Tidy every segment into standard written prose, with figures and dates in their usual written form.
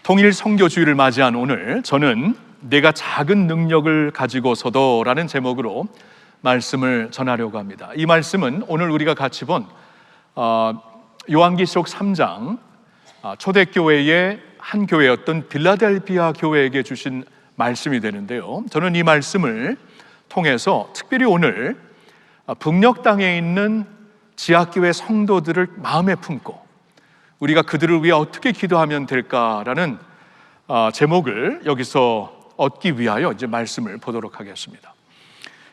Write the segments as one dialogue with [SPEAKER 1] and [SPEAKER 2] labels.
[SPEAKER 1] 통일 선교주의를 맞이한 오늘, 저는 내가 작은 능력을 가지고서도라는 제목으로 말씀을 전하려고 합니다. 이 말씀은 오늘 우리가 같이 본 요한계시록 3장 초대교회의 한 교회였던 빌라델비아 교회에게 주신 말씀이 되는데요, 저는 이 말씀을 통해서 특별히 오늘 북녘 땅에 있는 지하교회 성도들을 마음에 품고 우리가 그들을 위해 어떻게 기도하면 될까라는 제목을 여기서 얻기 위하여 이제 말씀을 보도록 하겠습니다.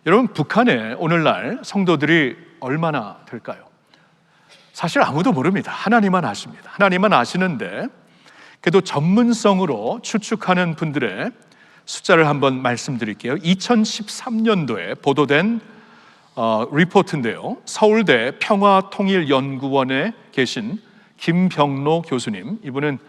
[SPEAKER 1] 여러분, 북한에 오늘날 성도들이 얼마나 될까요? 사실 아무도 모릅니다. 하나님만 아십니다. 하나님만 아시는데, 그래도 전문성으로 추측하는 분들의 숫자를 한번 말씀드릴게요. 2013년도에 보도된 리포트인데요, 서울대 평화통일연구원에 계신 김병로 교수님, 이분은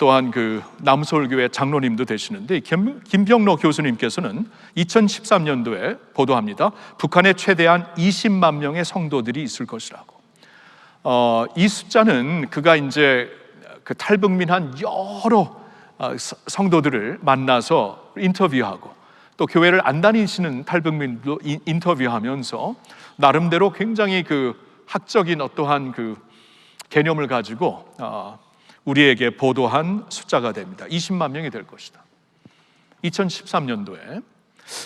[SPEAKER 1] 또한 그 남서울교회 장로님도 되시는데, 김병로 교수님께서는 2013년도에 보도합니다. 북한에 최대한 20만 명의 성도들이 있을 것이라고. 이 숫자는 그가 이제 그 탈북민한 여러 성도들을 만나서 인터뷰하고, 또 교회를 안 다니시는 탈북민도 인터뷰하면서 나름대로 굉장히 그 학적인 어떠한 그 개념을 가지고 우리에게 보도한 숫자가 됩니다. 20만 명이 될 것이다. 2013년도에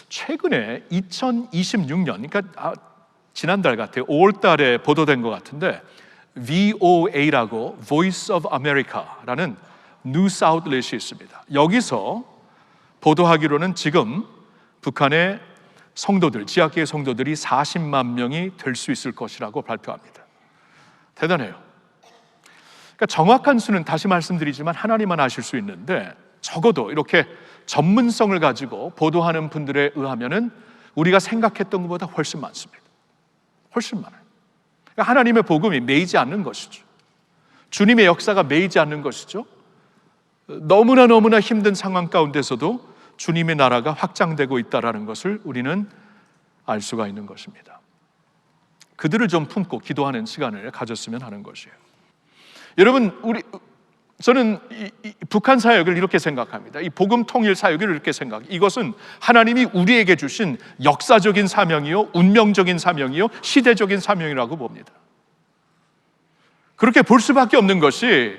[SPEAKER 1] 최근에 2026년, 그러니까 지난달 같아요. 5월 달에 보도된 것 같은데, VOA라고 Voice of America라는 뉴스 아웃렛이 있습니다. 여기서 보도하기로는 지금 북한의 성도들, 지하교회 성도들이 40만 명이 될 수 있을 것이라고 발표합니다. 대단해요. 그러니까 정확한 수는 다시 말씀드리지만 하나님만 아실 수 있는데, 적어도 이렇게 전문성을 가지고 보도하는 분들에 의하면은 우리가 생각했던 것보다 훨씬 많습니다. 훨씬 많아요. 그러니까 하나님의 복음이 매이지 않는 것이죠. 주님의 역사가 매이지 않는 것이죠. 너무나 힘든 상황 가운데서도 주님의 나라가 확장되고 있다는 것을 우리는 알 수가 있는 것입니다. 그들을 좀 품고 기도하는 시간을 가졌으면 하는 것이에요. 여러분, 저는 이 북한 사역을 이렇게 생각합니다. 이 복음 통일 사역을 이렇게 생각해요. 이것은 하나님이 우리에게 주신 역사적인 사명이요, 운명적인 사명이요, 시대적인 사명이라고 봅니다. 그렇게 볼 수밖에 없는 것이,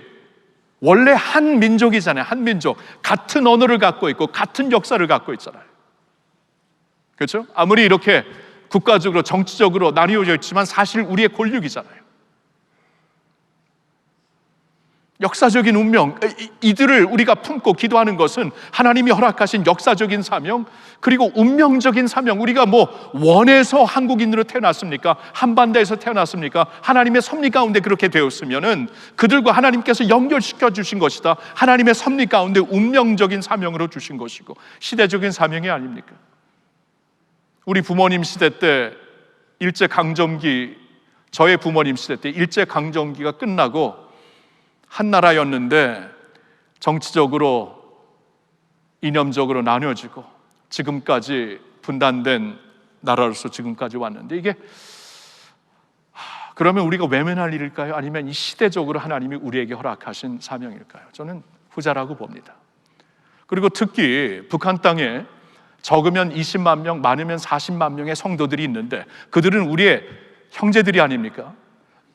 [SPEAKER 1] 원래 한 민족이잖아요. 한 민족, 같은 언어를 갖고 있고 같은 역사를 갖고 있잖아요. 그렇죠? 아무리 이렇게 국가적으로 정치적으로 나뉘어져 있지만 사실 우리의 골육이잖아요. 역사적인 운명, 이들을 우리가 품고 기도하는 것은 하나님이 허락하신 역사적인 사명, 그리고 운명적인 사명. 우리가 뭐 원해서 한국인으로 태어났습니까? 한반도에서 태어났습니까? 하나님의 섭리 가운데 그렇게 되었으면은 그들과 하나님께서 연결시켜 주신 것이다. 하나님의 섭리 가운데 운명적인 사명으로 주신 것이고 시대적인 사명이 아닙니까? 우리 부모님 시대 때 일제강점기, 저의 부모님 시대 때 일제강점기가 끝나고 한 나라였는데 정치적으로 이념적으로 나뉘어지고 지금까지 분단된 나라로서 지금까지 왔는데, 이게 그러면 우리가 외면할 일일까요? 아니면 이 시대적으로 하나님이 우리에게 허락하신 사명일까요? 저는 후자라고 봅니다. 그리고 특히 북한 땅에 적으면 20만 명, 많으면 40만 명의 성도들이 있는데, 그들은 우리의 형제들이 아닙니까?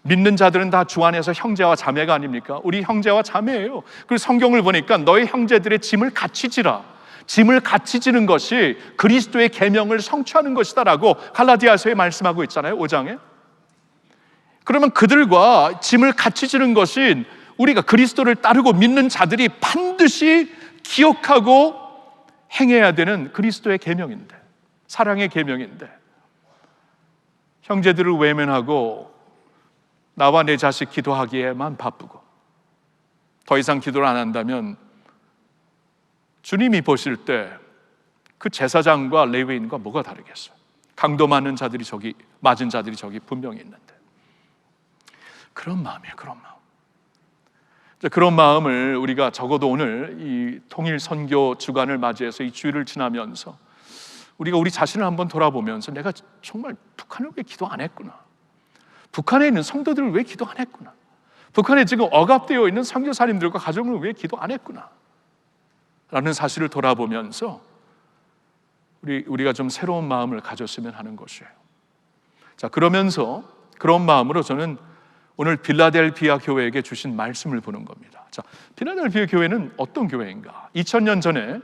[SPEAKER 1] 믿는 자들은 다 주 안에서 형제와 자매가 아닙니까? 우리 형제와 자매예요. 그리고 성경을 보니까 너희 형제들의 짐을 같이 지라. 짐을 같이 지는 것이 그리스도의 계명을 성취하는 것이다 라고 갈라디아서에 말씀하고 있잖아요, 5장에. 그러면 그들과 짐을 같이 지는 것이 우리가 그리스도를 따르고 믿는 자들이 반드시 기억하고 행해야 되는 그리스도의 계명인데, 사랑의 계명인데, 형제들을 외면하고 나와 내 자식 기도하기에만 바쁘고 더 이상 기도를 안 한다면 주님이 보실 때 그 제사장과 레위인과 뭐가 다르겠어요? 강도 맞는 자들이 저기, 맞은 자들이 저기 분명히 있는데. 그런 마음이에요. 그런 마음. 그런 마음을 우리가 적어도 오늘 이 통일 선교 주간을 맞이해서 이 주일을 지나면서 우리가 우리 자신을 한번 돌아보면서, 내가 정말 북한을 왜 기도 안 했구나, 북한에 있는 성도들을 왜 기도 안 했구나, 북한에 지금 억압되어 있는 선교사님들과 가정을 위해 기도 안 했구나 라는 사실을 돌아보면서 우리가 좀 새로운 마음을 가졌으면 하는 것이에요. 자, 그러면서 그런 마음으로 저는 오늘 빌라델피아 교회에게 주신 말씀을 보는 겁니다. 자, 빌라델피아 교회는 어떤 교회인가? 2000년 전에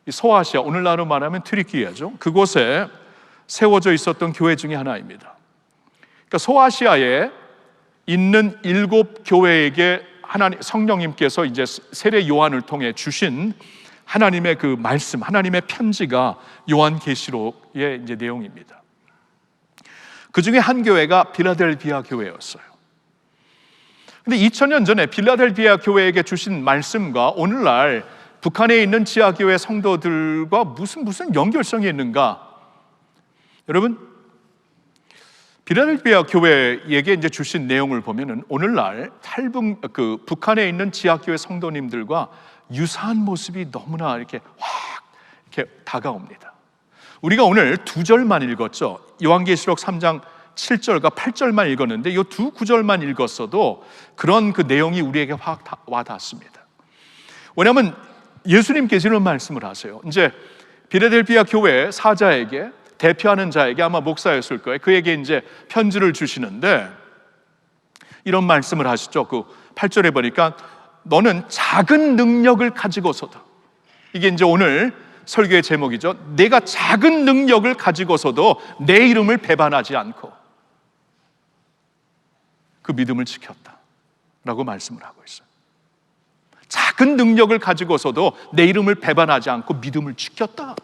[SPEAKER 1] 소아시아, 오늘날로 말하면 튀르키예죠. 그곳에 세워져 있었던 교회 중에 하나입니다. 그러니까 소아시아에 있는 7교회에게 성령님께서 이제 세례 요한을 통해 주신 하나님의 그 말씀, 하나님의 편지가 요한계시록의 이제 내용입니다. 그 중에 한 교회가 빌라델피아 교회였어요. 근데 2000년 전에 빌라델피아 교회에게 주신 말씀과 오늘날 북한에 있는 지하교회 성도들과 무슨 연결성이 있는가? 여러분, 빌라델피아 교회에게 이제 주신 내용을 보면은 오늘날 북한에 있는 지하교회 성도님들과 유사한 모습이 너무나 이렇게 다가옵니다. 우리가 오늘 2절만 읽었죠. 요한계시록 3장 7절과 8절만 읽었는데 이 두 구절만 읽었어도 그런 그 내용이 우리에게 확 와닿습니다. 왜냐하면 예수님께서 이런 말씀을 하세요. 이제 빌라델피아 교회 사자에게, 대표하는 자에게, 아마 목사였을 거예요. 그에게 이제 편지를 주시는데 이런 말씀을 하시죠. 그 8절에 보니까 너는 작은 능력을 가지고서도, 이게 이제 오늘 설교의 제목이죠. 내가 작은 능력을 가지고서도 내 이름을 배반하지 않고 그 믿음을 지켰다 라고 말씀을 하고 있어요. 작은 능력을 가지고서도 내 이름을 배반하지 않고 믿음을 지켰다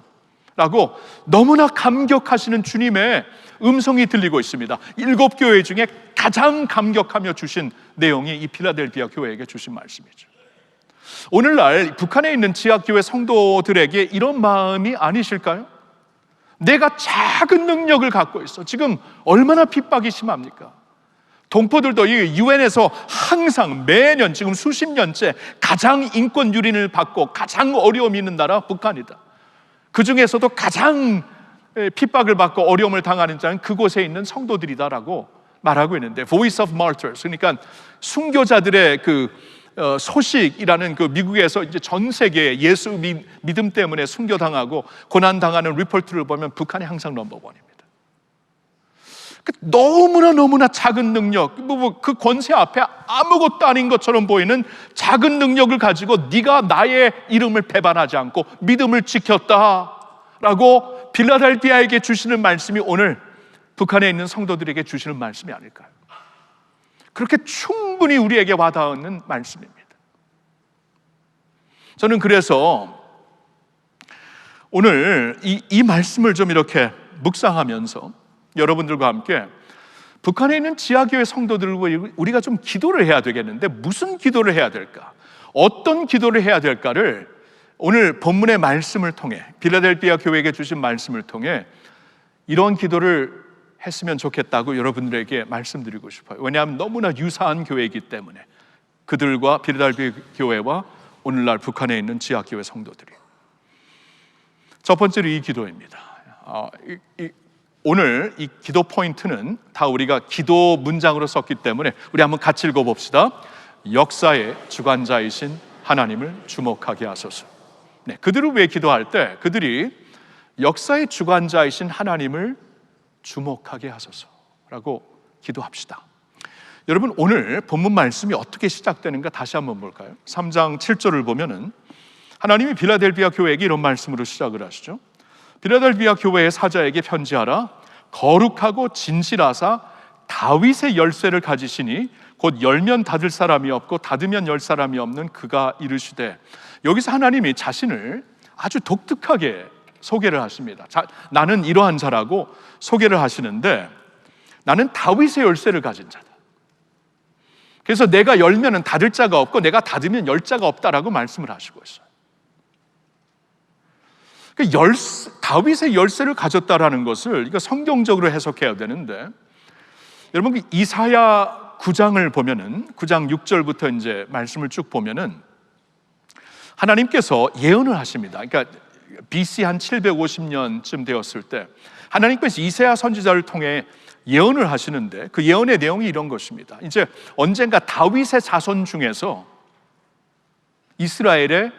[SPEAKER 1] 라고 너무나 감격하시는 주님의 음성이 들리고 있습니다. 7교회 중에 가장 감격하며 주신 내용이 이 필라델피아 교회에게 주신 말씀이죠. 오늘날 북한에 있는 지하교회 성도들에게 이런 마음이 아니실까요? 내가 작은 능력을 갖고 있어. 지금 얼마나 핍박이 심합니까? 동포들도 이 유엔에서 항상 매년 지금 수십 년째 가장 인권 유린을 받고 가장 어려움이 있는 나라 북한이다. 그 중에서도 가장 핍박을 받고 어려움을 당하는 자는 그곳에 있는 성도들이다라고 말하고 있는데, Voice of Martyrs, 그러니까 순교자들의 그 소식이라는 그 미국에서 이제 전 세계에 예수 믿음 때문에 순교당하고 고난당하는 리포트를 보면 북한이 항상 넘버원입니다. 너무나 작은 능력, 그 권세 앞에 아무것도 아닌 것처럼 보이는 작은 능력을 가지고 네가 나의 이름을 배반하지 않고 믿음을 지켰다라고 빌라델피아에게 주시는 말씀이 오늘 북한에 있는 성도들에게 주시는 말씀이 아닐까요? 그렇게 충분히 우리에게 와닿는 말씀입니다. 저는 그래서 오늘 이 말씀을 좀 이렇게 묵상하면서 여러분들과 함께 북한에 있는 지하교회 성도들과 우리가 좀 기도를 해야 되겠는데, 무슨 기도를 해야 될까? 어떤 기도를 해야 될까를 오늘 본문의 말씀을 통해, 빌라델피아 교회에게 주신 말씀을 통해 이런 기도를 했으면 좋겠다고 여러분들에게 말씀드리고 싶어요. 왜냐하면 너무나 유사한 교회이기 때문에, 그들과 빌라델피아 교회와 오늘날 북한에 있는 지하교회 성도들이. 첫 번째로 이 기도입니다. 오늘 이 기도 포인트는 다 우리가 기도 문장으로 썼기 때문에 우리 한번 같이 읽어봅시다. 역사의 주관자이신 하나님을 주목하게 하소서. 네, 그들을 위해 기도할 때 그들이 역사의 주관자이신 하나님을 주목하게 하소서라고 기도합시다. 여러분, 오늘 본문 말씀이 어떻게 시작되는가 다시 한번 볼까요? 3장 7절을 보면은 하나님이 빌라델피아 교회에게 이런 말씀으로 시작을 하시죠. 빌라델피아 교회의 사자에게 편지하라. 거룩하고 진실하사 다윗의 열쇠를 가지시니 곧 열면 닫을 사람이 없고 닫으면 열 사람이 없는 그가 이르시되. 여기서 하나님이 자신을 아주 독특하게 소개를 하십니다. 나는 이러한 자라고 소개를 하시는데, 나는 다윗의 열쇠를 가진 자다. 그래서 내가 열면은 닫을 자가 없고 내가 닫으면 열 자가 없다라고 말씀을 하시고 있어요. 다윗의 열쇠를 가졌다라는 것을 이거 성경적으로 해석해야 되는데, 여러분 이사야 9장을 보면은 9장 6절부터 이제 말씀을 쭉 보면은 하나님께서 예언을 하십니다. 그러니까 BC 한 750년쯤 되었을 때 하나님께서 이사야 선지자를 통해 예언을 하시는데 그 예언의 내용이 이런 것입니다. 이제 언젠가 다윗의 자손 중에서 이스라엘의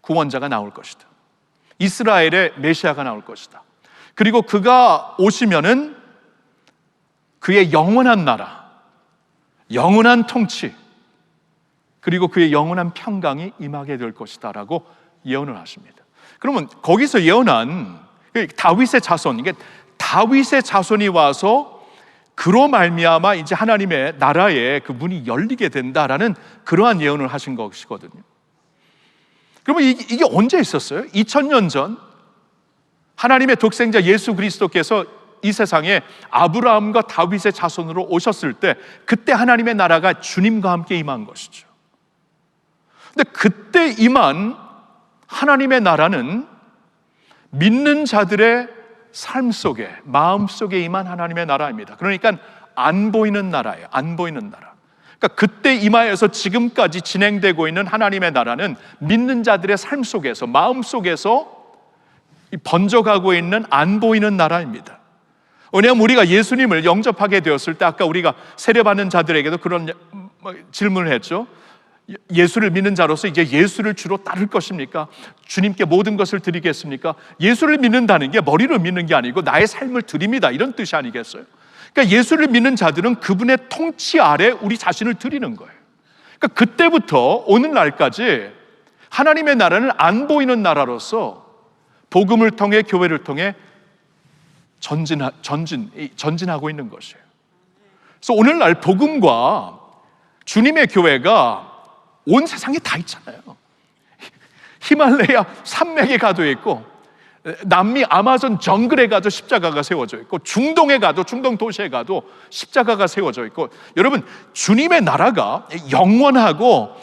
[SPEAKER 1] 구원자가 나올 것이다. 이스라엘의 메시아가 나올 것이다. 그리고 그가 오시면은 그의 영원한 나라, 영원한 통치, 그리고 그의 영원한 평강이 임하게 될 것이다 라고 예언을 하십니다. 그러면 거기서 예언한 다윗의 자손, 이게 다윗의 자손이 와서 그로 말미암아 이제 하나님의 나라의 그 문이 열리게 된다라는 그러한 예언을 하신 것이거든요. 그러면 이게 언제 있었어요? 2000년 전 하나님의 독생자 예수 그리스도께서 이 세상에 아브라함과 다윗의 자손으로 오셨을 때 그때 하나님의 나라가 주님과 함께 임한 것이죠. 근데 그때 임한 하나님의 나라는 믿는 자들의 삶 속에, 마음 속에 임한 하나님의 나라입니다. 그러니까 안 보이는 나라예요. 안 보이는 나라. 그러니까 그때 임하여서 지금까지 진행되고 있는 하나님의 나라는 믿는 자들의 삶 속에서, 마음 속에서 번져가고 있는 안 보이는 나라입니다. 왜냐하면 우리가 예수님을 영접하게 되었을 때 아까 우리가 세례받는 자들에게도 그런 질문을 했죠. 예수를 믿는 자로서 이제 예수를 주로 따를 것입니까? 주님께 모든 것을 드리겠습니까? 예수를 믿는다는 게 머리를 믿는 게 아니고 나의 삶을 드립니다, 이런 뜻이 아니겠어요? 그러니까 예수를 믿는 자들은 그분의 통치 아래 우리 자신을 드리는 거예요. 그러니까 그때부터 오늘날까지 하나님의 나라는 안 보이는 나라로서 복음을 통해, 교회를 통해 전진하고 있는 것이에요. 그래서 오늘날 복음과 주님의 교회가 온 세상에 다 있잖아요. 히말라야 산맥에 가도 있고, 남미 아마존 정글에 가도 십자가가 세워져 있고, 중동에 가도, 중동 도시에 가도 십자가가 세워져 있고, 여러분 주님의 나라가 영원하고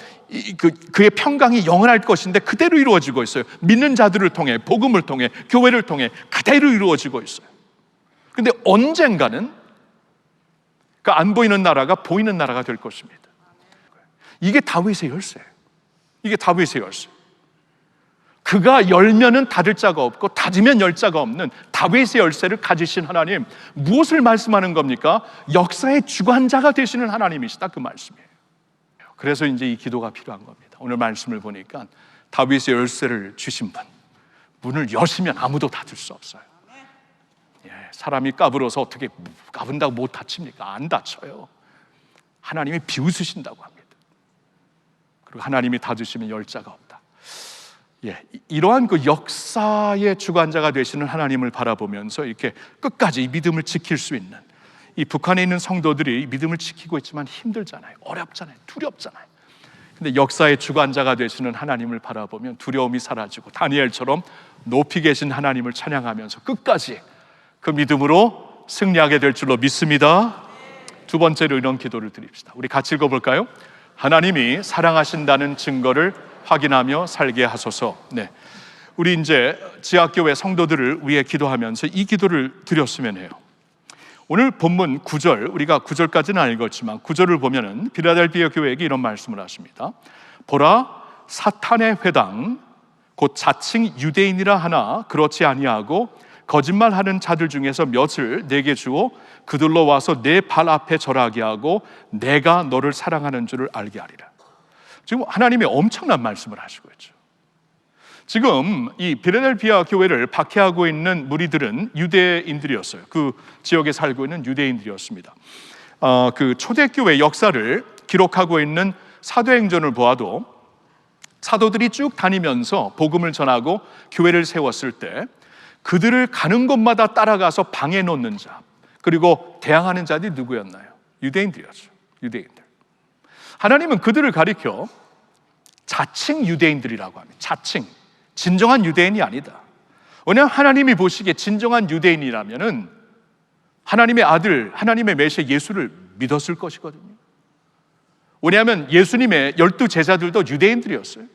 [SPEAKER 1] 그의 평강이 영원할 것인데 그대로 이루어지고 있어요. 믿는 자들을 통해, 복음을 통해, 교회를 통해 그대로 이루어지고 있어요. 근데 언젠가는 그 안 보이는 나라가 보이는 나라가 될 것입니다. 이게 다윗의 열쇠예요. 이게 다윗의 열쇠. 그가 열면은 닫을 자가 없고 닫으면 열 자가 없는 다윗의 열쇠를 가지신 하나님, 무엇을 말씀하는 겁니까? 역사의 주관자가 되시는 하나님이시다, 그 말씀이에요. 그래서 이제 이 기도가 필요한 겁니다. 오늘 말씀을 보니까 다윗의 열쇠를 주신 분, 문을 여시면 아무도 닫을 수 없어요. 사람이 까불어서 어떻게 까분다고 못 닫힙니까? 안 닫혀요. 하나님이 비웃으신다고 합니다. 그리고 하나님이 닫으시면 열 자가 없다. 이러한 그 역사의 주관자가 되시는 하나님을 바라보면서 이렇게 끝까지 이 믿음을 지킬 수 있는, 이 북한에 있는 성도들이 믿음을 지키고 있지만 힘들잖아요. 어렵잖아요. 두렵잖아요. 근데 역사의 주관자가 되시는 하나님을 바라보면 두려움이 사라지고 다니엘처럼 높이 계신 하나님을 찬양하면서 끝까지 그 믿음으로 승리하게 될 줄로 믿습니다. 두 번째로 이런 기도를 드립시다. 우리 같이 읽어볼까요? 하나님이 사랑하신다는 증거를 확인하며 살게 하소서. 우리 이제 지하교회 성도들을 위해 기도하면서 이 기도를 드렸으면 해요. 오늘 본문 9절, 우리가 9절까지는 안 읽었지만 9절을 보면은 필라델피아 교회에게 이런 말씀을 하십니다. 보라, 사탄의 회당 곧 자칭 유대인이라 하나 그렇지 아니하고 거짓말하는 자들 중에서 몇을 내게 주어 그들로 와서 내 발 앞에 절하게 하고 내가 너를 사랑하는 줄을 알게 하리라. 지금 하나님이 엄청난 말씀을 하시고 있죠. 지금 이 필라델피아 교회를 박해하고 있는 무리들은 유대인들이었어요. 그 지역에 살고 있는 유대인들이었습니다. 그 초대교회 역사를 기록하고 있는 사도행전을 보아도 사도들이 쭉 다니면서 복음을 전하고 교회를 세웠을 때 그들을 가는 곳마다 따라가서 방해 놓는 자, 그리고 대항하는 자들이 누구였나요? 유대인들이었죠. 유대인들. 하나님은 그들을 가리켜 자칭 유대인들이라고 합니다. 자칭. 진정한 유대인이 아니다. 왜냐하면 하나님이 보시기에 진정한 유대인이라면은 하나님의 아들, 하나님의 메시아 예수를 믿었을 것이거든요. 왜냐하면 예수님의 12 제자들도 유대인들이었어요.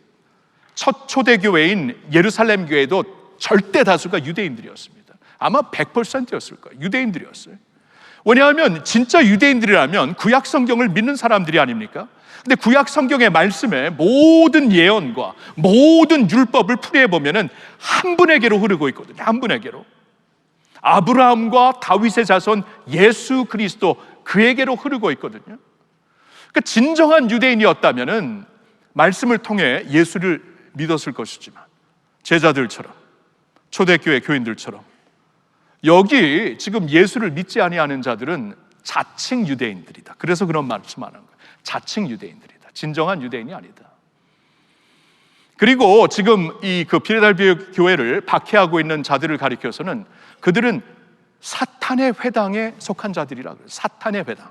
[SPEAKER 1] 첫 초대교회인 예루살렘 교회도 절대 다수가 유대인들이었습니다. 아마 100%였을 거예요. 유대인들이었어요. 왜냐하면 진짜 유대인들이라면 구약 성경을 믿는 사람들이 아닙니까? 근데 구약 성경의 말씀에 모든 예언과 모든 율법을 풀이해 보면은 한 분에게로 흐르고 있거든요. 한 분에게로. 아브라함과 다윗의 자손 예수 그리스도, 그에게로 흐르고 있거든요. 그러니까 진정한 유대인이었다면은 말씀을 통해 예수를 믿었을 것이지만, 제자들처럼, 초대교회 교인들처럼 여기 지금 예수를 믿지 아니하는 자들은 자칭 유대인들이다. 그래서 그런 말씀하는 거예요. 자칭 유대인들이다. 진정한 유대인이 아니다. 그리고 지금 이 빌라델피아 교회를 박해하고 있는 자들을 가리켜서는 그들은 사탄의 회당에 속한 자들이라고 해요. 사탄의 회당.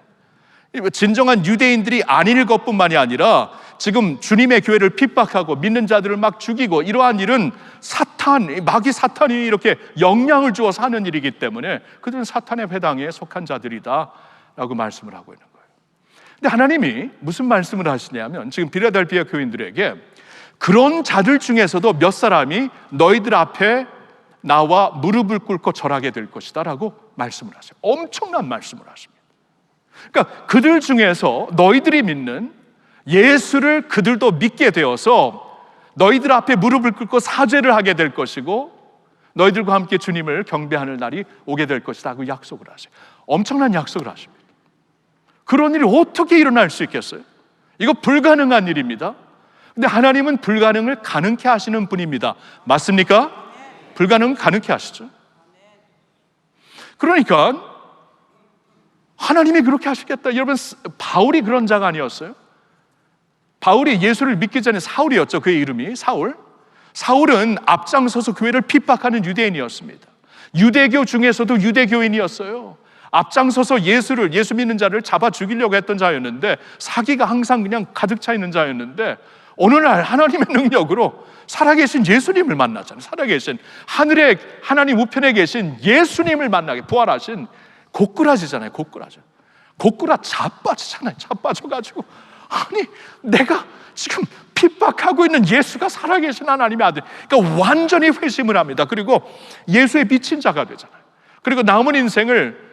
[SPEAKER 1] 진정한 유대인들이 아닐 것뿐만이 아니라 지금 주님의 교회를 핍박하고 믿는 자들을 막 죽이고, 이러한 일은 마귀 사탄이 이렇게 영향을 주어서 하는 일이기 때문에 그들은 사탄의 회당에 속한 자들이다 라고 말씀을 하고 있는 거예요. 근데 하나님이 무슨 말씀을 하시냐면, 지금 빌라델피아 교인들에게 그런 자들 중에서도 몇 사람이 너희들 앞에 나와 무릎을 꿇고 절하게 될 것이다 라고 말씀을 하세요. 엄청난 말씀을 하십니다. 그러니까 그들 중에서 너희들이 믿는 예수를 그들도 믿게 되어서 너희들 앞에 무릎을 꿇고 사죄를 하게 될 것이고, 너희들과 함께 주님을 경배하는 날이 오게 될 것이다 하고 약속을 하세요. 엄청난 약속을 하십니다. 그런 일이 어떻게 일어날 수 있겠어요? 이거 불가능한 일입니다. 근데 하나님은 불가능을 가능케 하시는 분입니다. 맞습니까? 불가능을 가능케 하시죠. 그러니까 하나님이 그렇게 하시겠다. 여러분, 바울이 그런 자가 아니었어요? 바울이 예수를 믿기 전에 사울이었죠. 그의 이름이 사울. 사울은 앞장서서 교회를 핍박하는 유대인이었습니다. 유대교 중에서도 유대교인이었어요. 앞장서서 예수 믿는 자를 잡아 죽이려고 했던 자였는데, 사기가 항상 그냥 가득 차 있는 자였는데, 어느 날 하나님의 능력으로 살아계신 예수님을 만나잖아요. 살아계신 하늘의 하나님 우편에 계신 예수님을 만나게, 부활하신, 고꾸라지잖아요. 고꾸라 자빠지잖아요. 자빠져가지고, 아니 내가 지금 핍박하고 있는 예수가 살아계신 하나님의 아들. 그러니까 완전히 회심을 합니다. 그리고 예수에 미친 자가 되잖아요. 그리고 남은 인생을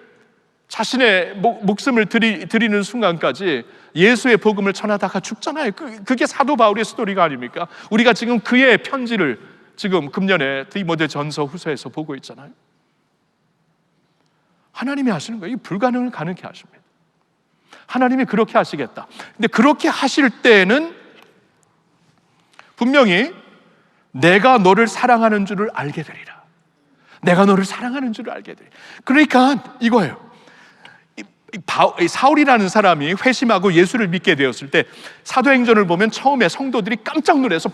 [SPEAKER 1] 자신의 목숨을 드리는 순간까지 예수의 복음을 전하다가 죽잖아요. 그게 사도 바울의 스토리가 아닙니까? 우리가 지금 그의 편지를 지금 금년에 디모데 전서 후서에서 보고 있잖아요. 하나님이 하시는 거예요. 이 불가능을 가능케 하십니다. 하나님이 그렇게 하시겠다. 근데 그렇게 하실 때에는 분명히 내가 너를 사랑하는 줄을 알게 되리라. 내가 너를 사랑하는 줄을 알게 되리라. 그러니까 이거예요. 사울이라는 사람이 회심하고 예수를 믿게 되었을 때 사도행전을 보면 처음에 성도들이 깜짝 놀라서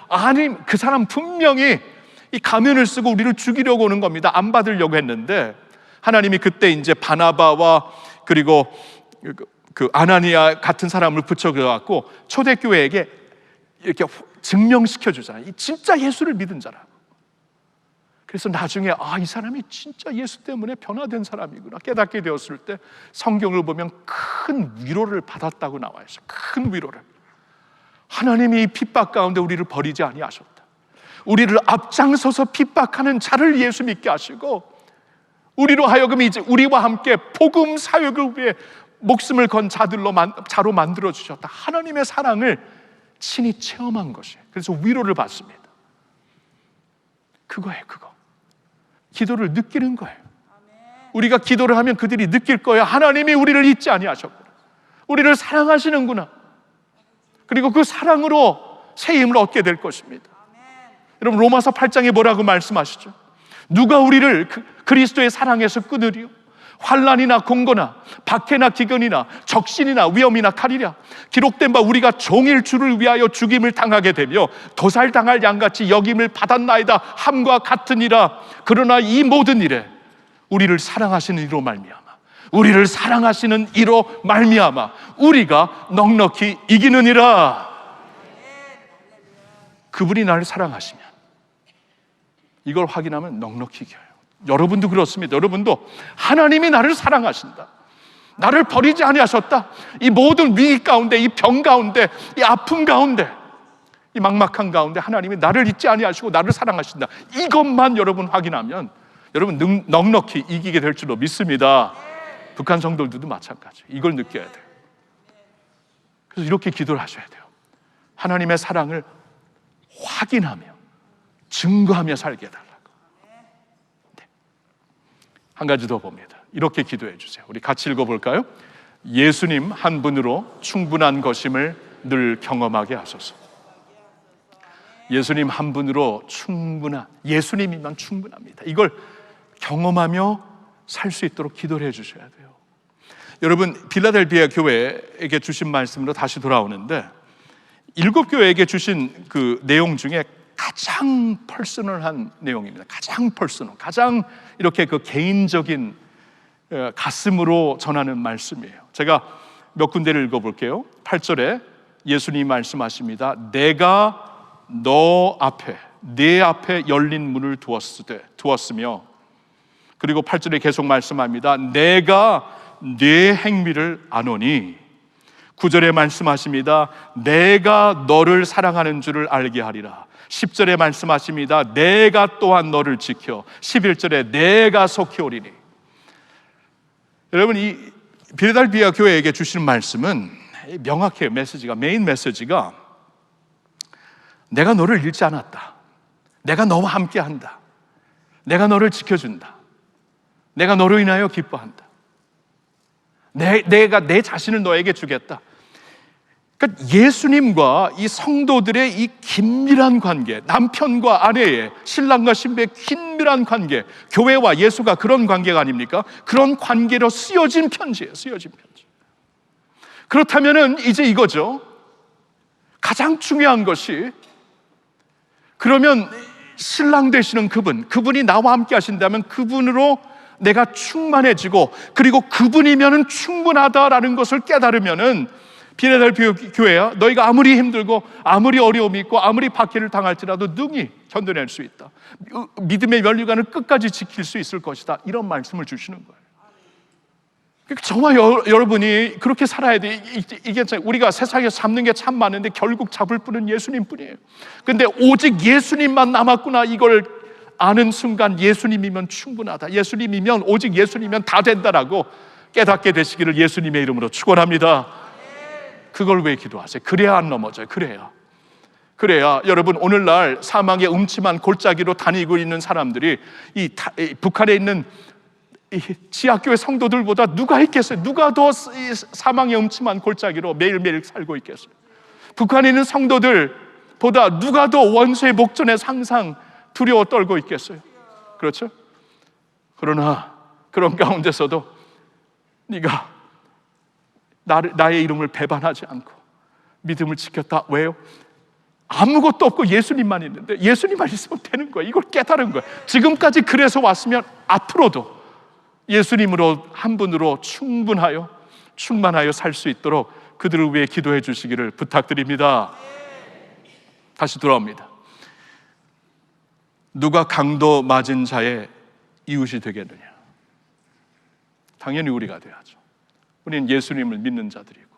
[SPEAKER 1] 아니 그 사람 분명히 이 가면을 쓰고 우리를 죽이려고 오는 겁니다. 안 받으려고 했는데 하나님이 그때 이제 바나바와 그리고 그 아나니아 같은 사람을 붙여갖고 초대교회에게 이렇게 증명시켜 주잖아요. 진짜 예수를 믿은 자라. 그래서 나중에 이 사람이 진짜 예수 때문에 변화된 사람이구나 깨닫게 되었을 때 성경을 보면 큰 위로를 받았다고 나와 있어요. 큰 위로를. 하나님이 이 핍박 가운데 우리를 버리지 아니하셨다. 우리를 앞장서서 핍박하는 자를 예수 믿게 하시고, 우리로 하여금 이제 우리와 함께 복음 사역을 위해 목숨을 건 자로 만들어 주셨다. 하나님의 사랑을 친히 체험한 것이에요. 그래서 위로를 받습니다. 그거예요. 그거. 기도를 느끼는 거예요. 우리가 기도를 하면 그들이 느낄 거예요. 하나님이 우리를 잊지 아니하셨구나. 우리를 사랑하시는구나. 그리고 그 사랑으로 새 힘을 얻게 될 것입니다. 여러분, 로마서 8장에 뭐라고 말씀하시죠? 누가 우리를 그리스도의 사랑에서 끊으리요? 환난이나 공고나 박해나 기근이나 적신이나 위험이나 칼이랴. 기록된 바 우리가 종일 주를 위하여 죽임을 당하게 되며 도살당할 양같이 여김을 받았나이다 함과 같으니라. 그러나 이 모든 일에 우리를 사랑하시는 이로 말미암아, 우리를 사랑하시는 이로 말미암아 우리가 넉넉히 이기느니라. 그분이 나를 사랑하시면 이걸 확인하면 넉넉히 이겨요. 여러분도 그렇습니다. 여러분도 하나님이 나를 사랑하신다, 나를 버리지 아니하셨다. 이 모든 위기 가운데, 이 병 가운데, 이 아픔 가운데, 이 막막한 가운데 하나님이 나를 잊지 아니하시고 나를 사랑하신다. 이것만 여러분 확인하면 여러분 넉넉히 이기게 될 줄로 믿습니다. 북한 성도들도 마찬가지. 이걸 느껴야 돼요. 그래서 이렇게 기도를 하셔야 돼요. 하나님의 사랑을 확인하며 증거하며 살게 해달라고. 네. 한 가지 더 봅니다. 이렇게 기도해 주세요. 우리 같이 읽어볼까요? 예수님 한 분으로 충분한 것임을 늘 경험하게 하소서. 예수님 한 분으로 예수님이면 충분합니다. 이걸 경험하며 살 수 있도록 기도를 해 주셔야 돼요. 여러분, 빌라델비아 교회에게 주신 말씀으로 다시 돌아오는데, 7교회에게 주신 그 내용 중에 가장 퍼스널한 내용입니다. 가장 퍼스널, 가장 이렇게 그 개인적인 가슴으로 전하는 말씀이에요. 제가 몇 군데를 읽어볼게요. 8절에 예수님이 말씀하십니다. 내가 내 앞에 열린 문을 두었으며, 그리고 8절에 계속 말씀합니다. 내가 네 행위를 아노니. 9절에 말씀하십니다. 내가 너를 사랑하는 줄을 알게 하리라. 10절에 말씀하십니다. 내가 또한 너를 지켜. 11절에 내가 속히 오리니. 여러분, 이 빌라델비아 교회에게 주시는 말씀은 명확해요. 메인 메시지가 내가 너를 잃지 않았다. 내가 너와 함께한다. 내가 너를 지켜준다. 내가 너로 인하여 기뻐한다. 내가 내 자신을 너에게 주겠다. 그러니까 예수님과 이 성도들의 이 긴밀한 관계, 남편과 아내의, 신랑과 신부의 긴밀한 관계, 교회와 예수가 그런 관계가 아닙니까? 그런 관계로 쓰여진 편지예요. 쓰여진 편지. 그렇다면은 이제 이거죠. 가장 중요한 것이, 그러면 신랑 되시는 그분이 나와 함께 하신다면 그분으로 내가 충만해지고, 그리고 그분이면은 충분하다라는 것을 깨달으면은, 빌라델비아 교회야, 너희가 아무리 힘들고 아무리 어려움이 있고 아무리 박해를 당할지라도 능히 견뎌낼 수 있다. 믿음의 면류관을 끝까지 지킬 수 있을 것이다. 이런 말씀을 주시는 거예요. 그러니까 저와 여러분이 그렇게 살아야 돼. 이게 우리가 세상에서 잡는 게 참 많은데 결국 잡을 분은 예수님뿐이에요. 근데 오직 예수님만 남았구나, 이걸 아는 순간 예수님이면 충분하다. 예수님이면, 오직 예수님이면 다 된다라고 깨닫게 되시기를 예수님의 이름으로 축원합니다. 그걸 왜 기도하세요? 그래야 안 넘어져요. 그래야 여러분, 오늘날 사망의 음침한 골짜기로 다니고 있는 사람들이 이 북한에 있는 이 지하교회 성도들보다 누가 있겠어요? 누가 더 사망의 음침한 골짜기로 매일매일 살고 있겠어요? 북한에 있는 성도들보다 누가 더 원수의 목전에 항상 두려워 떨고 있겠어요? 그렇죠? 그러나 그런 가운데서도 네가 나의 이름을 배반하지 않고 믿음을 지켰다. 왜요? 아무것도 없고 예수님만 있는데, 예수님만 있으면 되는 거예요. 이걸 깨달은 거예요. 지금까지 그래서 왔으면 앞으로도 예수님으로, 한 분으로 충만하여 살 수 있도록 그들을 위해 기도해 주시기를 부탁드립니다. 다시 돌아옵니다. 누가 강도 맞은 자의 이웃이 되겠느냐? 당연히 우리가 돼야죠. 우리는 예수님을 믿는 자들이고,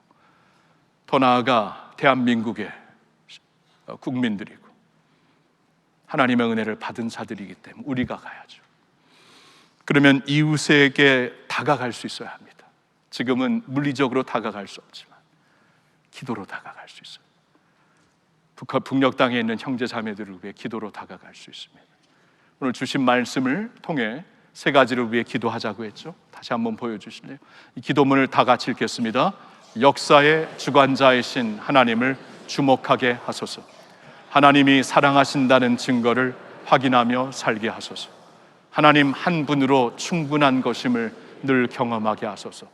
[SPEAKER 1] 더 나아가 대한민국의 국민들이고 하나님의 은혜를 받은 자들이기 때문에 우리가 가야죠. 그러면 이웃에게 다가갈 수 있어야 합니다. 지금은 물리적으로 다가갈 수 없지만 기도로 다가갈 수 있어요. 북녘 땅에 있는 형제 자매들을 위해 기도로 다가갈 수 있습니다. 오늘 주신 말씀을 통해 세 가지를 위해 기도하자고 했죠. 다시 한번 보여주실래요? 이 기도문을 다 같이 읽겠습니다. 역사의 주관자이신 하나님을 주목하게 하소서. 하나님이 사랑하신다는 증거를 확인하며 살게 하소서. 하나님 한 분으로 충분한 것임을 늘 경험하게 하소서.